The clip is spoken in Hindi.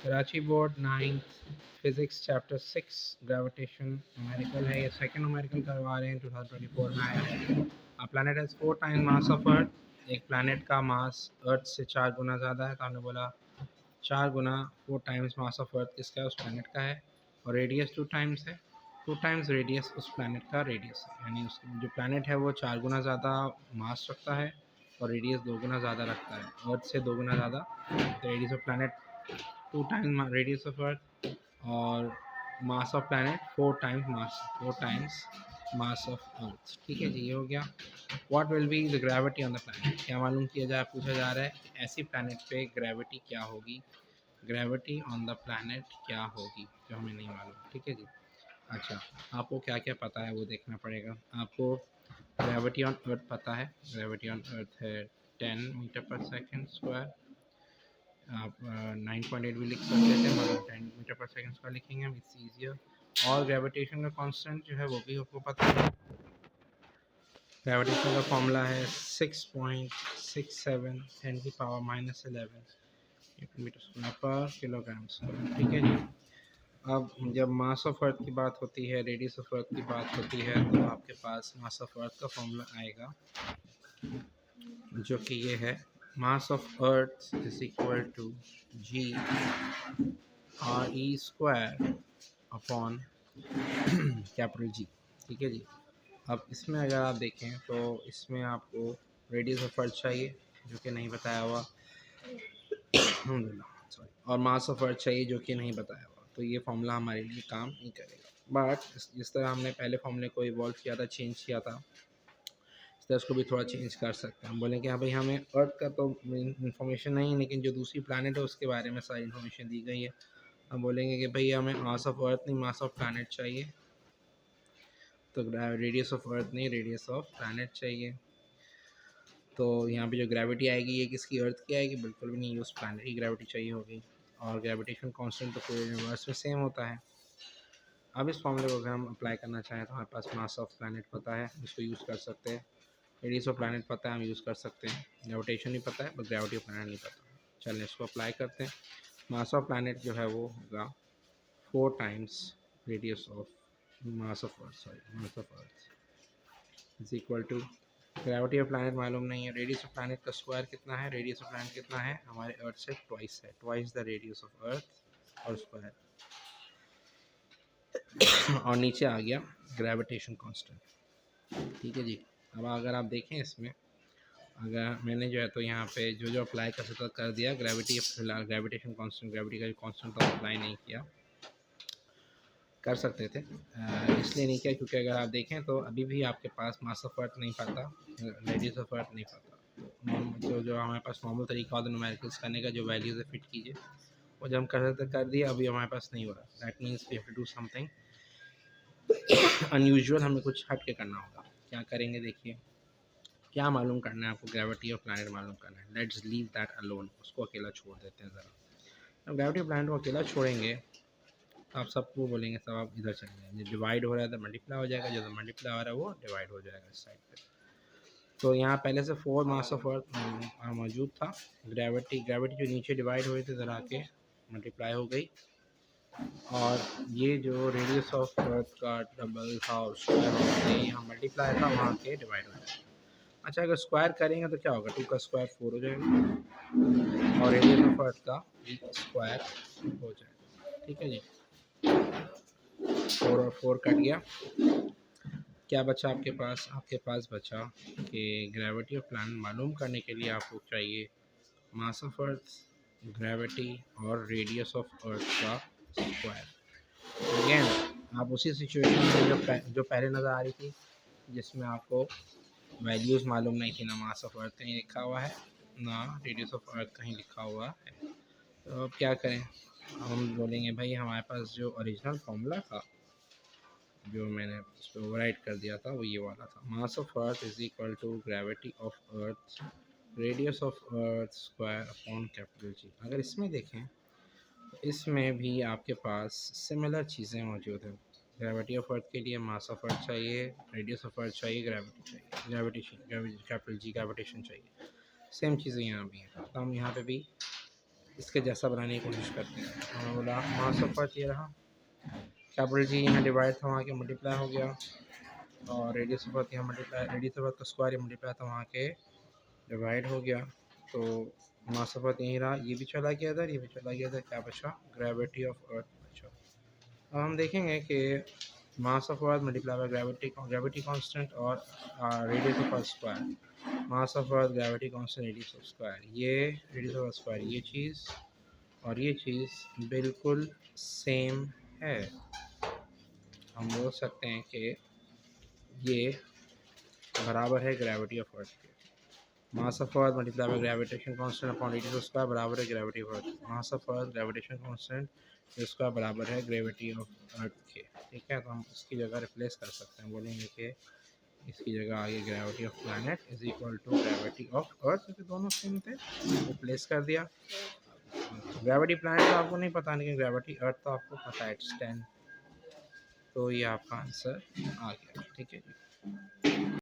Karachi board 9th physics chapter 6 gravitation numerical है। ये सेकंड न्यूमेरिकल करवा रहे हैं, 2024 में आया है। A planet has 4 times mass of अर्थ। एक प्लैनेट का मास अर्थ से 4 गुना ज़्यादा है, तो हमने बोला 4 गुना 4 टाइम्स मास ऑफ अर्थ किसका है, उस प्लैनेट का है। और रेडियस 2 टाइम्स है, 2 टाइम्स रेडियस उस प्लैनेट का रेडियस है, यानी उस जो प्लैनेट है वो 4 गुना ज़्यादा मास रखता है और रेडियस 2 गुना ज़्यादा रखता है, अर्थ से 2 गुना ज़्यादा। तो radius of planet 2 times radius of earth और mass of planet 4 times mass of earth. ठीक है जी, ये हो गया। What will be the gravity on the planet, क्या मालूम किया जाए, पूछा जा रहा है कि ऐसी प्लैनेट पे ग्रेविटी क्या होगी, ग्रेविटी ऑन द प्लैनेट क्या होगी, जो हमें नहीं मालूम। ठीक है जी। अच्छा, आपको क्या क्या पता है वो देखना पड़ेगा। आपको ग्रेविटी ऑन अर्थ पता है, ग्रेविटी ऑन अर्थ है 10 मीटर पर सेकेंड स्क्वायर। आप 9.8 भी लिख सकते थे, मगर 10 मीटर पर सेकेंड स्क्वायर लिखेंगे हम, इट्स ईजियर। और ग्रेविटेशन का कांस्टेंट जो है वो भी आपको पता है। ग्रेविटेशन का फॉर्मूला है 6.67 10 की पावर -11 मीटर स्क्वायर पर किलोग्राम स्क्वायर। ठीक है जी। अब जब मास ऑफ अर्थ की बात होती है, रेडियस ऑफ अर्थ की बात होती है, तो आपके पास मास ऑफ अर्थ का फॉर्मूला आएगा, जो कि ये है, mass of earth is equal to G R e square upon capital G. ठीक है जी। अब इसमें अगर आप देखें तो इसमें आपको रेडियस ऑफ अर्थ चाहिए, जो कि नहीं बताया हुआ, सॉरी, और मास ऑफ अर्थ चाहिए, जो कि नहीं बताया हुआ। तो ये फॉर्मूला हमारे लिए काम नहीं करेगा। बट जिस तरह हमने पहले फॉर्मूले को इवॉल्व किया था, चेंज किया था, इस तरह उसको भी थोड़ा चेंज कर सकते हैं। हम बोलें कि हाँ भाई, हमें अर्थ का तो इन्फॉर्मेशन नहीं, लेकिन जो दूसरी प्लानट है उसके बारे में सारी इन्फॉर्मेशन दी गई है। हम बोलेंगे कि भाई हमें मास ऑफ अर्थ नहीं, मास ऑफ प्लानट चाहिए। तो रेडियस ऑफ अर्थ नहीं, रेडियस ऑफ प्लानट चाहिए। तो यहाँ पे जो ग्रेविटी आएगी, ये किसकी, अर्थ की आएगी? बिल्कुल भी नहीं, उस प्लानट की ग्रेविटी चाहिए होगी। और ग्रेविटेशन कांस्टेंट तो पूरे यूनिवर्स में सेम होता है। अब इस फॉर्मूले को अगर हम अप्लाई करना चाहें, तो हमारे पास मास ऑफ प्लानट पता है, इसको यूज़ कर सकते हैं। रेडियस ऑफ प्लानट पता है, हम यूज़ कर सकते हैं। ग्रेविटेशन नहीं पता है, बट ग्रेविटी ऑफ प्लानट नहीं पता। चलिए इसको अप्लाई करते हैं। मास ऑफ प्लानट जो है वो होगा 4 times radius of mass of earth, sorry, mass of earth is equal to, gravity of planet मालूम नहीं है, रेडियस ऑफ प्लानट का स्क्वायर कितना है, रेडियस ऑफ प्लानट कितना है, हमारे अर्थ से ट्वाइस है, twice the radius of earth और स्क्वायर। और नीचे आ गया ग्रेविटेशन कांस्टेंट। ठीक है जी। अब अगर आप देखें इसमें, अगर मैंने जो है तो यहाँ पे जो अप्लाई कर सकता कर दिया, ग्रेविटी फिलहाल ग्रेविटेशन कांस्टेंट, ग्रेविटी का जो कांस्टेंट था अप्लाई नहीं किया, कर सकते थे, इसलिए नहीं किया क्योंकि अगर आप देखें तो अभी भी आपके पास मास ऑफ अर्थ नहीं पता, रेडियस ऑफ अर्थ नहीं पता। तो जो हमारे पास नॉर्मल तरीका होता है न्यूमेरिकल्स करने का, जो वैल्यूज़ है फिट कीजिए, वो जब हम कर सकते कर दिया, अभी हमारे पास नहीं हो रहा। That means we have to do something unusual, हमें कुछ हट के करना होगा। क्या करेंगे, देखिए क्या मालूम करना है आपको, ग्रेविटी ऑफ प्लैनेट मालूम करना है। लेट्स लीव दैट अलोन, उसको अकेला छोड़ देते हैं ज़रा। अब ग्रेविटी ऑफ प्लैनेट को अकेला छोड़ेंगे तो आप सबको बोलेंगे सब आप इधर चले जाएंगे, डिवाइड हो रहा है तो मल्टीप्लाई हो जाएगा, जो मल्टीप्लाई हो रहा है वो डिवाइड हो जाएगा इस साइड पे। तो यहाँ पहले से 4 मास ऑफ अर्थ मौजूद था। ग्रेविटी जो नीचे डिवाइड हुए थे ज़रा के मल्टीप्लाई हो गई, और ये जो रेडियस ऑफ अर्थ का डबल था और स्क्वायर हो गया, यहाँ मल्टीप्लाई था, वहाँ के डिवाइड हो जाएगा। अच्छा, अगर स्क्वायर करेंगे तो क्या होगा, 2 का स्क्वायर 4 हो जाएगा, और रेडियस ऑफ अर्थ का स्क्वायर हो जाएगा। ठीक है जी। 4 और 4 कट गया, क्या बचा आपके पास? आपके पास बचा कि ग्रेविटी ऑफ प्लैनेट मालूम करने के लिए आपको चाहिए मास ऑफ अर्थ, ग्रेविटी और रेडियस ऑफ अर्थ का स्क्वायर। अगेन आप उसी सिचुएशन में जो पहले नज़र आ रही थी, जिसमें आपको वैल्यूज़ मालूम नहीं थी, ना मास ऑफ अर्थ कहीं लिखा हुआ है, ना रेडियस ऑफ अर्थ कहीं लिखा हुआ है। तो अब क्या करें, हम बोलेंगे भाई हमारे पास जो ओरिजिनल फॉर्मूला था, जो मैंने उस पर ओवरराइट कर दिया था, वो ये वाला था, mass of earth is equal to gravity of earth radius of earth square upon capital G. अगर इसमें देखें तो इसमें भी आपके पास सिमिलर चीज़ें मौजूद हैं। ग्रेविटी ऑफ अर्थ के लिए मास ऑफ अर्थ चाहिए, रेडियस ऑफ अर्थ चाहिए, ग्रेविटी चाहिए, ग्रेविटेशन कैपिटल जी ग्रेविटेशन चाहिए। सेम चीज़ें यहाँ भी हैं, तो हम यहाँ पे भी इसके जैसा बनाने की कोशिश करते हैं। हमें बोला मास ऑफ अर्थ ये रहा, कैपिटल जी यहाँ डिवाइड था वहाँ के मल्टीप्लाई हो गया, और रेडियस ऑफ अर्थ यहाँ मल्टीप्लाई, रेडियस ऑफ अर्थ का स्क्वायर मल्टीप्लाई था वहाँ के डिवाइड हो गया। तो मास ऑफ अर्थ यहीं रहा, ये भी चला गया इधर, ये भी चला गया इधर, क्या बचा? ग्रेविटी ऑफ अर्थ बचा। अब हम देखेंगे कि mass of earth multiply by gravity constant और radius of earth square, mass of earth gravity constant radius of square, ये रेडियस ऑफ अर्थ स्क्वायर ये चीज़ और ये चीज़ बिल्कुल सेम है। हम बोल सकते हैं कि ये बराबर है ग्रेविटी ऑफ अर्थ के। मास of earth multiply bye gravitation constant upon radius of square बराबर है gravity of earth. Mass of earth gravitation constant इसका बराबर है ग्रेविटी ऑफ अर्थ के। ठीक है, तो हम इसकी जगह रिप्लेस कर सकते हैं, बोलेंगे कि इसकी जगह आगे gravity of planet is equal to gravity of earth, क्योंकि दोनों सेम थे, रिप्लेस कर दिया। ग्रेविटी प्लैनेट तो आपको नहीं पता, लेकिन ग्रेविटी अर्थ तो आपको पता है, इट्स 10। तो ये आपका आंसर आ गया। ठीक है जी।